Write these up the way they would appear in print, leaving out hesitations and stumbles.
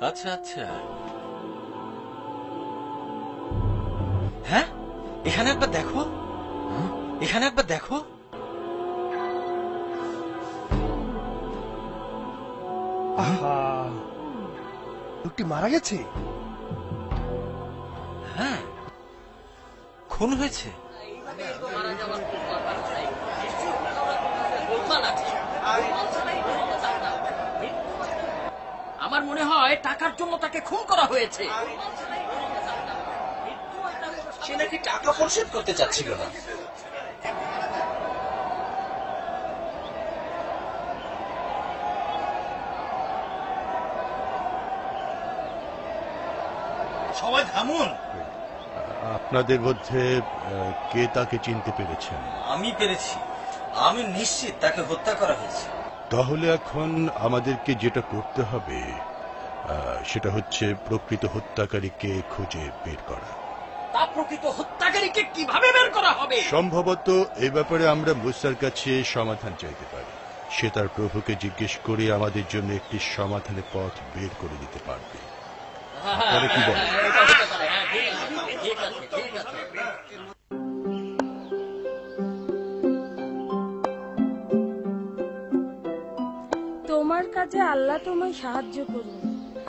আচ্ছা আচ্ছা, হ্যাঁ এখানে একবার দেখো, এখানে একবার দেখো। আহা, লোকটি মারা গেছে। হ্যাঁ, খুন হয়েছে। আমার মনে হয় টাকার জন্য তাকে খুন করা হয়েছে। সে নাকি টাকা পরিশোধ করতে চাচ্ছিল না। সবাই থামুন। আপনাদের মধ্যে কে তাকে চিনতে পেরেছেন? আমি পেরেছি, আমি নিশ্চিত তাকে হত্যা করা হয়েছে। তাহলে এখন আমাদেরকে যেটা করতে হবে সেটা হচ্ছে প্রকৃত হত্যাকারীকে খুঁজে বের করা। তা প্রকৃত হত্যাকারীকে কিভাবে বের করা হবে? সম্ভবত এ ব্যাপারে আমরা মুসার কাছে সমাধান চাইতে পারি। সে তার প্রভুকে জিজ্ঞেস করে আমাদের জন্য একটি সমাধানের পথ বের করে দিতে পারবে। আপনারা কি বলেন? তোমার কাছে আল্লাহ তোমায় সাহায্য করুন।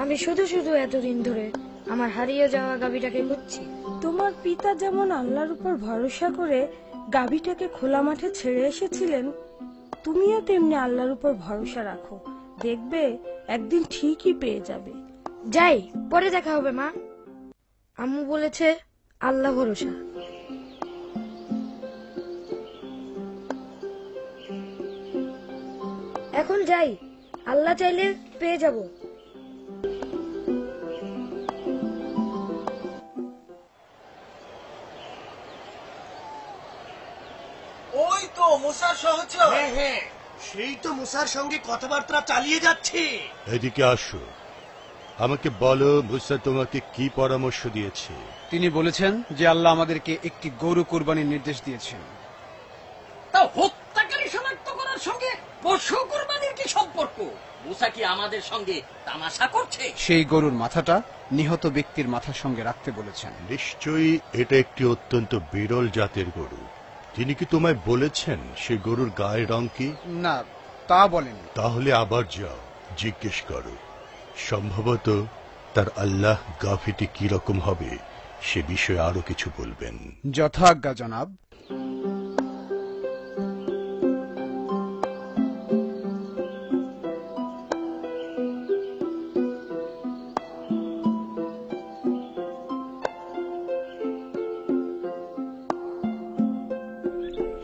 আমি শুধু শুধু এতদিন ধরে আমার হারিয়ে যাওয়া গাভীটাকে খুঁজছি। তোমার পিতা যেমন আল্লাহর উপর ভরসা করে গাভীটাকে খোলা মাঠে ছেড়ে এসেছিলেন, তুমিও তেমনি আল্লাহর উপর ভরসা রাখো, দেখবে একদিন ঠিকই পেয়ে যাবে। যাই, পরে দেখা হবে মা। আম্মু বলেছে আল্লাহ ভরসা। এখন যাই, আল্লাহ চাইলে পেয়ে যাব। ওই তো মুসার সহচর। হ্যাঁ হ্যাঁ, সেই তো মুসার সঙ্গে কথাবার্তা চালিয়ে যাচ্ছে। এদিকে আসো, আমাকে বলো মুসা তোমাকে কি পরামর্শ দিয়েছে? তিনি বলেছেন যে আল্লাহ আমাদেরকে একটি গরু কুরবানির নির্দেশ দিয়েছেন। তা হত্যাকারী শনাক্ত করার সঙ্গে পশু কুরবানির কি সম্পর্ক? মুসা কি আমাদের সঙ্গে তামাশা করছে? সেই গরুর মাথাটা নিহত ব্যক্তির মাথার সঙ্গে রাখতে বলেছেন। নিশ্চয়ই এটা একটি অত্যন্ত বিরল জাতের গরু। তিনি কি তোমায় বলেছেন সে গরুর গায়ের রং কি? না, তা বলেনি। তাহলে আবার যাও, জিজ্ঞেস করো। সম্ভবত তার আল্লাহ গাভীটি কি রকম হবে সে বিষয়ে আরো কিছু বলবেন। যথাজ্ঞা জনাব।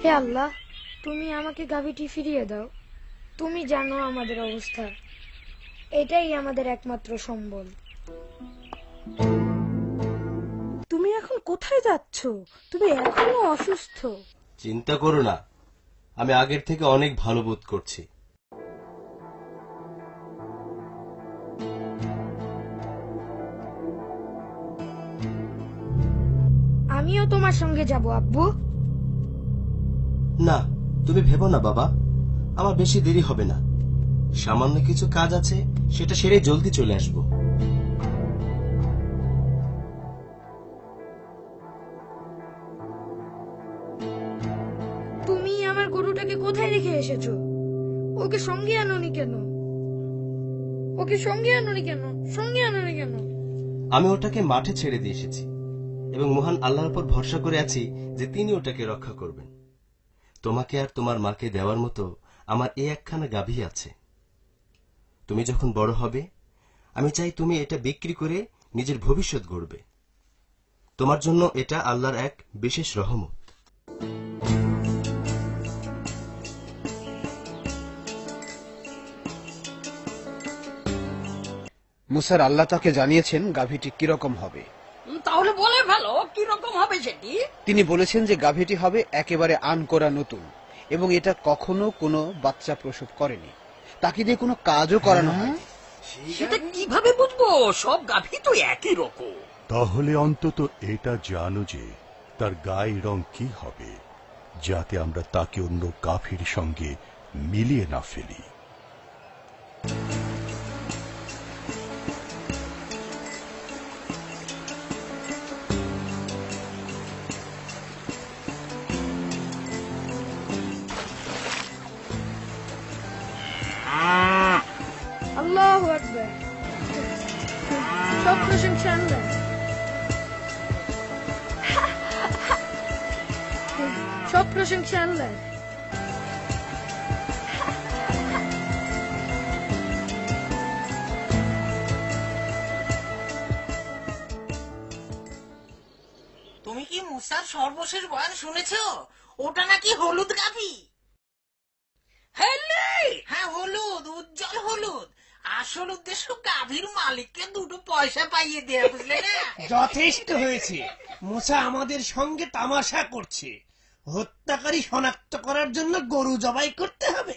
হে আল্লাহ, তুমি আমাকে গাভীটি ফিরিয়ে দাও। তুমি জানো আমাদের অবস্থা, এটাই আমাদের একমাত্র সম্বল। তুমি এখন কোথায় যাচ্ছ? তুমি এখনো অসুস্থ। চিন্তা করো না, আমি আগের থেকে অনেক ভালো বোধ করছি। আমিও তোমার সঙ্গে যাব আব্বু। না, তুমি ভেবো না বাবা, আমার বেশি দেরি হবে না। সামান্য কিছু কাজ আছে, সেটা সেরে জলদি চলে আসব। তুমি আমার গরুটাকে কোথায় রেখে এসেছো? ওকে সঙ্গে আনোনি কেন? ওকে সঙ্গে আনোনি কেন? সঙ্গে আনোনি কেন? আমি ওটাকে মাঠে ছেড়ে দিয়ে এসেছি এবং মহান আল্লাহর উপর ভরসা করে আছি যে তিনি ওটাকে রক্ষা করবেন। তোমাকে আর তোমার মাকে দেওয়ার মতো আমার এই একখানা গাভী আছে। তুমি যখন বড় হবে, আমি চাই তুমি এটা বিক্রি করে নিজের ভবিষ্যৎ গড়বে। তোমার জন্য এটা আল্লাহর এক বিশেষ রহমত। মুসার আল্লাহ তাকে জানিয়েছেন গাভীটি কিরকম হবে। তাহলে বলে ভালো কিরকম হবে সেটি। তিনি বলেছেন যে গাভীটি হবে একেবারে আনকোরা নতুন এবং এটা কখনো কোনো বাচ্চা প্রসব করেনি। তাকে দিয়ে কোনো কাজও করানো হয়নি। সেটা কিভাবে বুঝবো? সব গাভী তো একই রকম। তাহলে অন্তত এটা জানো যে তার গায়ের রং কি হবে, যাতে আমরা তাকে অন্য গাভীর সঙ্গে মিলিয়ে না ফেলি। আল্লাহু আকবার। সব প্রশংসা আল্লাহ। সব প্রশংসা আল্লাহ। তুমি কি মুসার সর্বশেষ বয়ান শুনেছো? ওটা নাকি হলুদ গাভী। হ্যাঁ হলুদ, উজ্জ্বল হলুদ। আসল উদ্দেশ্য গাভীর মালিককে দুটো পয়সা পাইয়ে দেয়া, বুঝলে না? যথেষ্ট হয়েছে। মুসা আমাদের সঙ্গে তামাশা করছে। হত্যাকারী শনাক্ত করার জন্য গরু জবাই করতে হবে,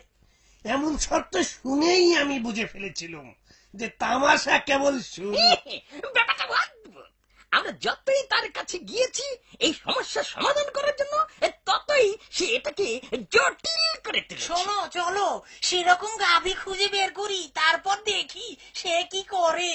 এমন শর্ত শুনেই আমি বুঝে ফেলেছিলাম যে তামাশা কেবল শুরু। ব্যাপারটা অদ্ভুত। আমরা যতই তার কাছে গিয়েছি এই সমস্যার সমাধান করার জন্য, ততই সে এটাকে জটিল করে তুলেছে। শোনো, চলো সেরকম গাভী খুঁজে বের করি, তারপর দেখি সে কি করে।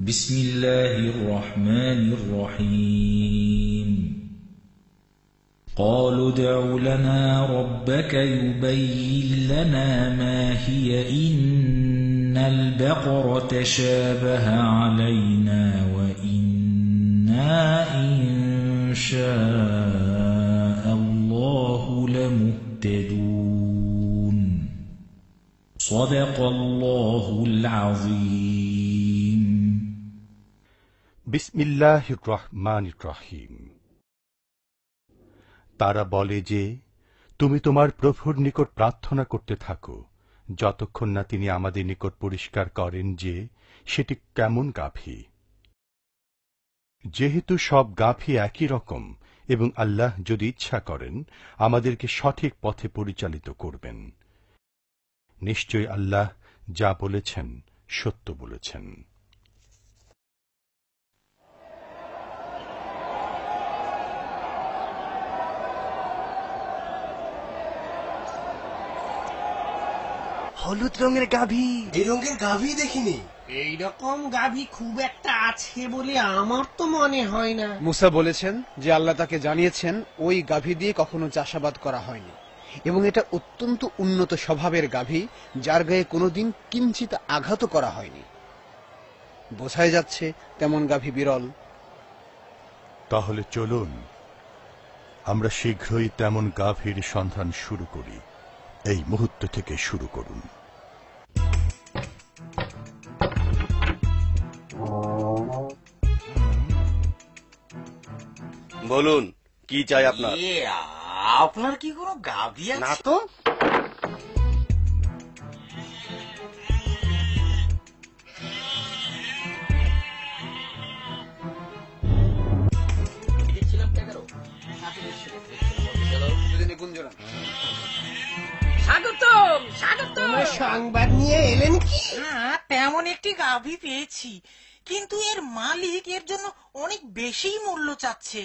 بسم الله الرحمن الرحيم قالوا ادع لنا ربك يبين لنا ما هي إن البقرة تشابه علينا وإنا إن شاء الله لمهتدون صدق الله العظيم বিসমিল্লাহির রহমানির রহিম। তারা বলে যে, তুমি তোমার প্রভুর নিকট প্রার্থনা করতে থাকো যতক্ষণ না তিনি আমাদের নিকট পরিষ্কার করেন যে সেটি কেমন গাভী। যেহেতু সব গাভী একই রকম এবং আল্লাহ যদি ইচ্ছা করেন আমাদেরকে সঠিক পথে পরিচালিত করবেন। নিশ্চয় আল্লাহ যা বলেছেন সত্য বলেছেন। হলুদ রঙের গাভী। এই রঙের গাভী দেখিনি। এইরকম গাভী খুব একটা আছে বলে আমার তো মনে হয় না। মুসা বলেছেন যে আল্লাহ তাকে জানিয়েছেন ওই গাভী দিয়ে কখনো চাষাবাদ করা হয়নি এবং এটা অত্যন্ত উন্নত স্বভাবের গাভী, যার গায়ে কোনোদিন কিঞ্চিত আঘাত করা হয়নি। বোঝাই যাচ্ছে তেমন গাভী বিরল। তাহলে চলুন আমরা শীঘ্রই তেমন গাভীর সন্ধান শুরু করি। এই মুহূর্ত থেকে শুরু করুন। বলুন কি চাই আপনার? আপনার কি কোনো গাভী আছে? না তো। স্বাগতম স্বাগতম। সংবাদ নিয়ে এলেন কি? হ্যাঁ, তেমন একটি গাভী পেয়েছি, কিন্তু এর মালিক এর জন্য অনেক বেশি মূল্য চাচ্ছে।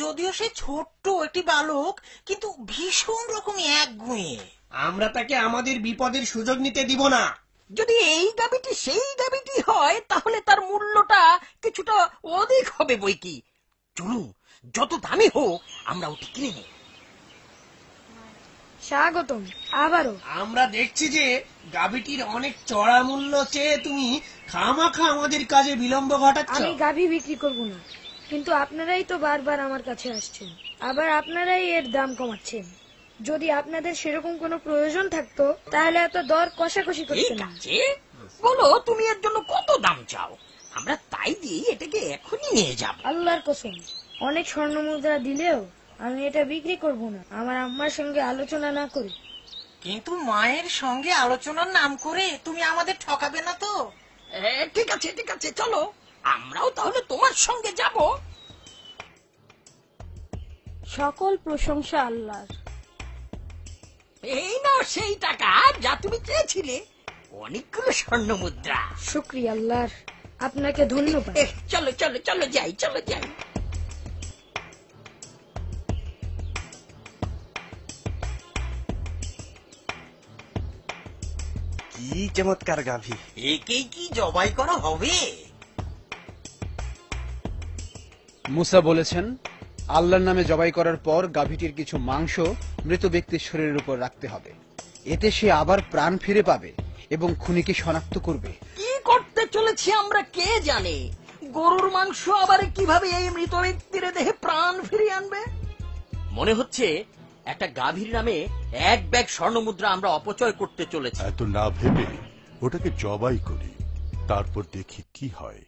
যদিও সে ছোট্ট একটি বালক, কিন্তু ভীষণ রকম একগুঁয়ে। আমরা তাকে আমাদের বিপদের সুযোগ নিতে দিব না। যদি এই গাভীটি সেই গাভীটি হয় তাহলে তার মূল্যটা কিছুটা অধিক হবে বই কি। চলুন, যত দামি হোক আমরা ওটি কিনে নিই। স্বাগতম আবারও। আমরা দেখছি যে গাভীটির অনেক চড়া মূল্য চেয়ে তুমি খামাখা আমাদের কাজে বিলম্ব ঘটাচ্ছ। আমি গাভী বিক্রি করব না, কিন্তু আপনারাই তো বারবার আমার কাছে আসছেন, আবার আপনারাই এর দাম কমাচ্ছেন। যদি আপনাদের সেরকম কোনো প্রয়োজন থাকতো তাহলে এত দর কষাকষি করতেন না। বলো তুমি এর জন্য কত দাম চাও, আমরা তাই দিয়ে এটাকে এখনই নিয়ে যাব। আল্লাহর কসম, অনেক স্বর্ণ মুদ্রা দিলেও আমি এটা বিক্রি করব না আমার আম্মার সঙ্গে আলোচনা না করে। কিন্তু মায়ের সঙ্গে আলোচনার নাম করে তুমি আমাদের ঠকাবে না তো? ঠিক আছে ঠিক আছে, চলো আমরাও তাহলে তোমার সঙ্গে যাব। সকল প্রশংসা আল্লাহর। এই নাও সেই টাকা যা তুমি চেয়েছিলে, অনেকগুলো স্বর্ণ মুদ্রা। শুকরিয়া আল্লাহর। আপনাকে ধন্যবাদ। চলো চলো চলো যাই, চলো যাই। কি চমৎকার গাভী! একেই কি জবাই করা হবে? মুসা বলেছেন, আল্লাহর নামে জবাই করার পর গাভীটির কিছু মাংস মৃত ব্যক্তির শরীরের উপর রাখতে হবে। এতে সে আবার প্রাণ ফিরে পাবে এবং খুনিকে শনাক্ত করবে। কি করতে চলেছি আমরা কে জানে? গরুর মাংস আবার কিভাবে এই মৃত ব্যক্তির দেহে প্রাণ ফিরিয়ে আনবে? মনে হচ্ছে একটা গাভীর নামে 1 ব্যাগ স্বর্ণমুদ্রা আমরা অপচয় করতে চলেছি। এত না ভেবে ওটাকে জবাই করি, তারপর দেখি কি হয়।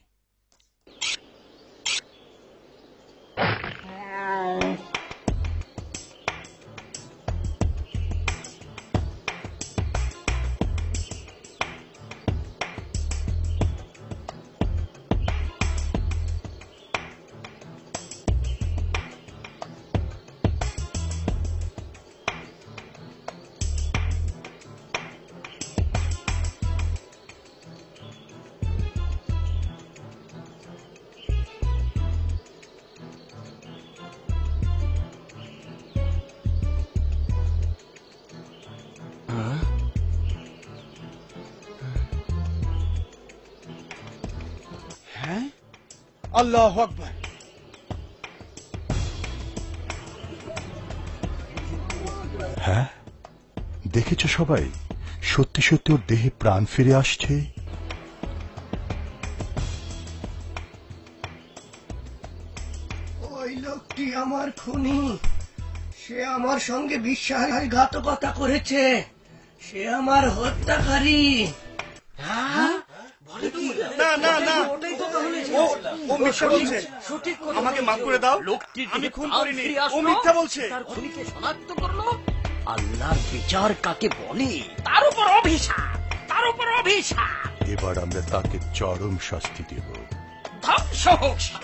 হ্যাঁ, আল্লাহু আকবার। হ্যাঁ, দেখেছ সবাই, সত্যি সত্যি ওর দেহে প্রাণ ফিরে আসছে। ওই লোকটি আমার খুনি। সে আমার সঙ্গে বিশ্বাসঘাতকতা করেছে। সে আমার হত্যাকারী। না না না, ও মিথ্যা বলছে। আমাকে মাফ করে দাও, আমি খুন করিনি। ও মিথ্যা বলছে। তার খুনিকে শনাক্ত করলো। আল্লাহর বিচার কাকে বলে? তার উপর অভিশাপ, তার উপর অভিশাপ। এবার আমরা তাকে চরম শাস্তি দেব। ধ্বংস হোক সে।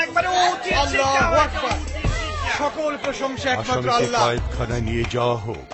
একবারে আল্লাহু আকবার। সকল প্রশংসা একমাত্র আসামিকে আল্লাহ। কয়েদখানায় নিয়ে যাওয়া হোক।